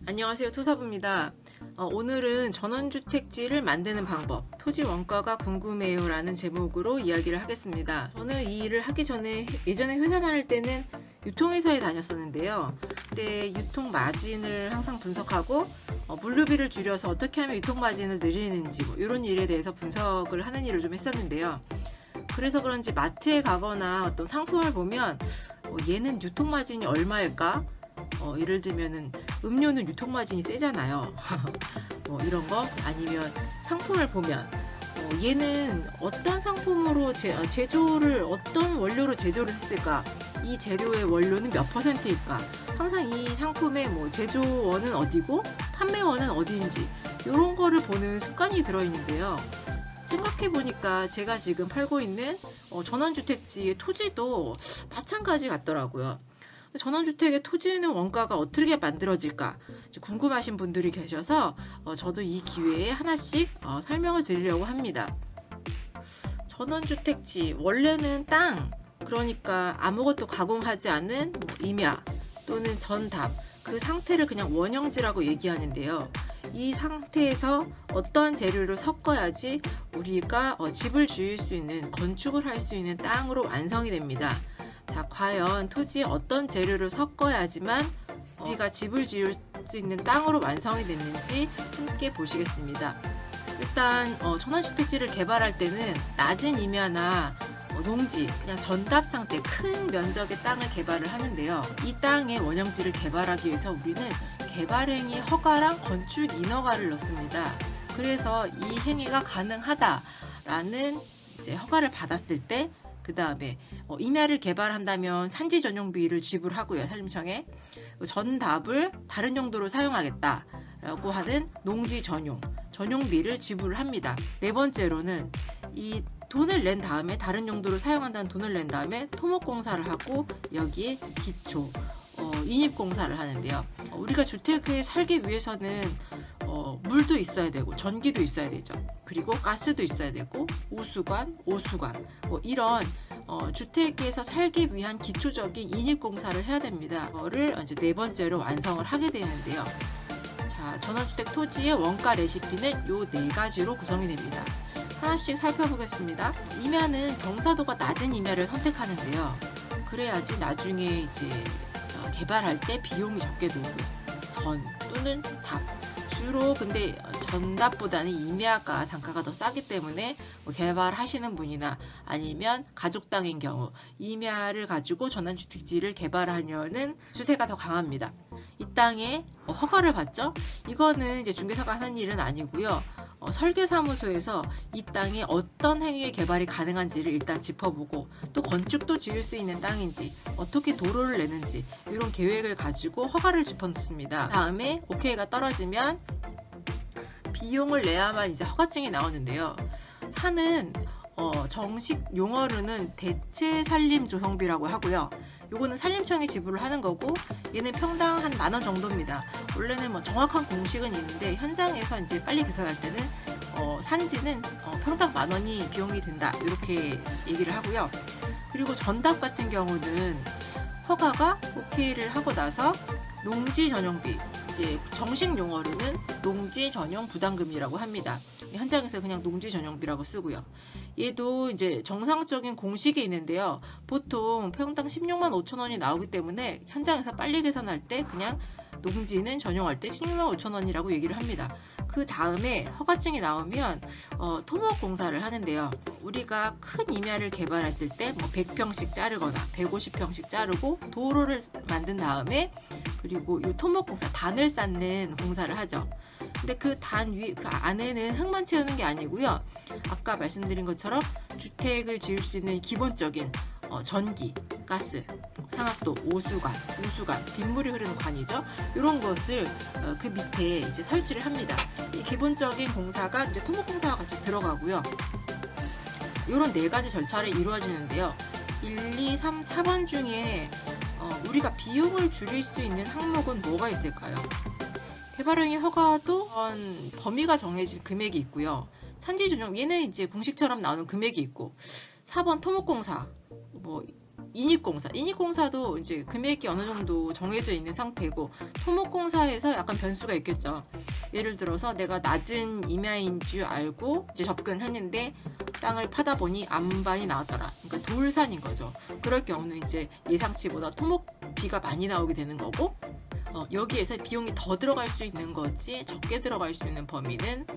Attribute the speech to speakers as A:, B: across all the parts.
A: 안녕하세요. 토사부입니다. 오늘은 전원주택지를 만드는 방법, 토지 원가가 궁금해요 라는 제목으로 이야기를 하겠습니다. 저는 이 일을 하기 전에 예전에 회사 다닐 때는 유통회사에 다녔었는데요. 그때 유통 마진을 항상 분석하고 물류비를 줄여서 어떻게 하면 유통 마진을 늘리는지 이런 일에 대해서 분석을 하는 일을 좀 했었는데요. 그래서 그런지 마트에 가거나 어떤 상품을 보면 얘는 유통 마진이 얼마일까? 예를 들면은 음료는 유통 마진이 세잖아요. 이런 거 아니면 상품을 보면 얘는 어떤 상품으로 제조를 어떤 원료로 제조를 했을까? 이 재료의 원료는 몇 %일까? 항상 이 상품의 제조원은 어디고 판매원은 어디인지 이런 거를 보는 습관이 들어있는데요. 생각해보니까 제가 지금 팔고 있는 전원주택지의 토지도 마찬가지 같더라고요. 전원주택의 토지는 원가가 어떻게 만들어질까 궁금하신 분들이 계셔서 저도 이 기회에 하나씩 설명을 드리려고 합니다. 전원주택지 원래는 땅, 그러니까 아무것도 가공하지 않은 임야 또는 전답, 그 상태를 그냥 원형지라고 얘기하는데요. 이 상태에서 어떤 재료를 섞어야지 우리가 집을 지을 수 있는, 건축을 할 수 있는 땅으로 완성이 됩니다. 자, 과연 토지에 어떤 재료를 섞어야지만 우리가 집을 지을 수 있는 땅으로 완성이 됐는지 함께 보시겠습니다. 일단 전원주택지를 개발할 때는 낮은 임야나 농지, 그냥 전답 상태 큰 면적의 땅을 개발을 하는데요. 이 땅의 원형지를 개발하기 위해서 우리는 개발행위 허가랑 건축 인허가를 넣습니다. 그래서 이 행위가 가능하다라는 허가를 받았을 때 그 다음에 임야를 개발한다면 산지 전용비를 지불하고요. 산림청에 전답을 다른 용도로 사용하겠다라고 하는 농지 전용비를 지불을 합니다. 네 번째로는 이 돈을 낸 다음에 다른 용도로 사용한다는 돈을 낸 다음에 토목공사를 하고 여기에 기초 인입공사를 하는데요. 우리가 주택에 살기 위해서는 물도 있어야 되고 전기도 있어야 되죠. 그리고 가스도 있어야 되고 우수관, 오수관 이런 주택에서 살기 위한 기초적인 인입공사를 해야 됩니다. 이거를 이제 네 번째로 완성을 하게 되는데요. 자, 전원주택 토지의 원가 레시피는 요 네 가지로 구성이 됩니다. 하나씩 살펴보겠습니다. 임야는 경사도가 낮은 임야를 선택하는데요. 그래야지 나중에 이제 개발할 때 비용이 적게 들고요. 전 또는 답. 주로 근데 전답보다는 임야가 단가가 더 싸기 때문에 개발하시는 분이나 아니면 가족 땅인 경우 임야를 가지고 전원주택지를 개발하려는 추세가 더 강합니다. 이 땅에 허가를 받죠? 이거는 이제 중개사가 하는 일은 아니고요. 설계사무소에서 이 땅에 어떤 행위의 개발이 가능한지를 일단 짚어보고 또 건축도 지을 수 있는 땅인지 어떻게 도로를 내는지 이런 계획을 가지고 허가를 짚어놓습니다. 다음에 오케이가 떨어지면 비용을 내야만 이제 허가증이 나오는데요. 산은 정식 용어로는 대체 산림 조성비라고 하고요. 요거는 산림청이 지불을 하는 거고 얘는 평당 한 10,000원 정도입니다. 원래는 정확한 공식은 있는데 현장에서 이제 빨리 계산할 때는 산지는 평당 10,000원이 비용이 든다 이렇게 얘기를 하고요. 그리고 전답 같은 경우는 허가가 오케이를 하고 나서 농지 전용비, 이제 정식 용어로는 농지 전용 부담금이라고 합니다. 현장에서 그냥 농지 전용비라고 쓰고요. 얘도 이제 정상적인 공식이 있는데요. 보통 평당 165,000원이 나오기 때문에 현장에서 빨리 계산할 때 그냥 농지는 전용할 때 165,000원이라고 얘기를 합니다. 그 다음에 허가증이 나오면 토목공사를 하는데요. 우리가 큰 임야를 개발했을 때 100평씩 자르거나 150평씩 자르고 도로를 만든 다음에 그리고 이 토목공사 단을 쌓는 공사를 하죠. 근데 그 단 그 안에는 흙만 채우는 게 아니고요. 아까 말씀드린 것처럼 주택을 지을 수 있는 기본적인 전기, 가스, 상하수도, 오수관, 우수관, 빗물이 흐르는 관이죠. 이런 것을 그 밑에 이제 설치를 합니다. 이 기본적인 공사가 이제 토목공사와 같이 들어가고요. 이런 네 가지 절차를 이루어지는데요. 1, 2, 3, 4번 중에 우리가 비용을 줄일 수 있는 항목은 뭐가 있을까요? 개발행위 허가도 범위가 정해진 금액이 있고요. 산지 전용 얘는 이제 공식처럼 나오는 금액이 있고 4번 토목공사 인입공사. 인입공사도 이제 금액이 어느 정도 정해져 있는 상태고, 토목공사에서 약간 변수가 있겠죠. 예를 들어서 내가 낮은 임야인 줄 알고 이제 접근을 했는데 땅을 파다 보니 암반이 나왔더라. 그러니까 돌산인 거죠. 그럴 경우는 이제 예상치보다 토목비가 많이 나오게 되는 거고, 여기에서 비용이 더 들어갈 수 있는 거지 적게 들어갈 수 있는 범위는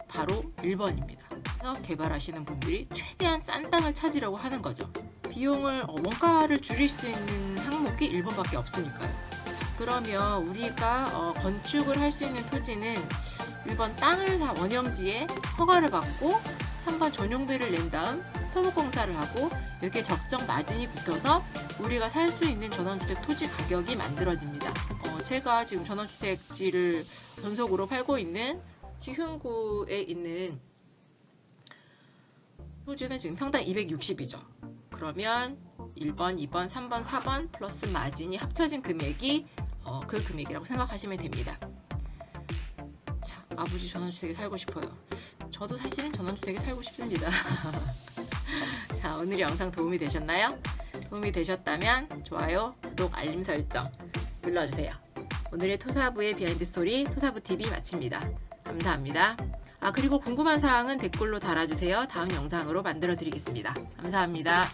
A: 바로 1번입니다. 그래서 개발하시는 분들이 최대한 싼 땅을 찾으려고 하는 거죠. 비용을 원가를 줄일 수 있는 항목이 1번밖에 없으니까요. 그러면 우리가 건축을 할 수 있는 토지는 1번 땅을 다 원형지에 허가를 받고 3번 전용비를 낸 다음 토목공사를 하고 여기에 적정 마진이 붙어서 우리가 살 수 있는 전원주택 토지 가격이 만들어집니다. 제가 지금 전원주택지를 전속으로 팔고 있는 기흥구에 있는 토지는 지금 평당 260이죠. 그러면 1번, 2번, 3번, 4번 플러스 마진이 합쳐진 금액이 그 금액이라고 생각하시면 됩니다. 자, 아버지 전원주택에 살고 싶어요. 저도 사실은 전원주택에 살고 싶습니다. 자, 오늘 영상 도움이 되셨나요? 도움이 되셨다면 좋아요, 구독, 알림 설정 눌러주세요. 오늘의 토사부의 비하인드 스토리 토사부TV 마칩니다. 감사합니다. 그리고 궁금한 사항은 댓글로 달아주세요. 다음 영상으로 만들어 드리겠습니다. 감사합니다.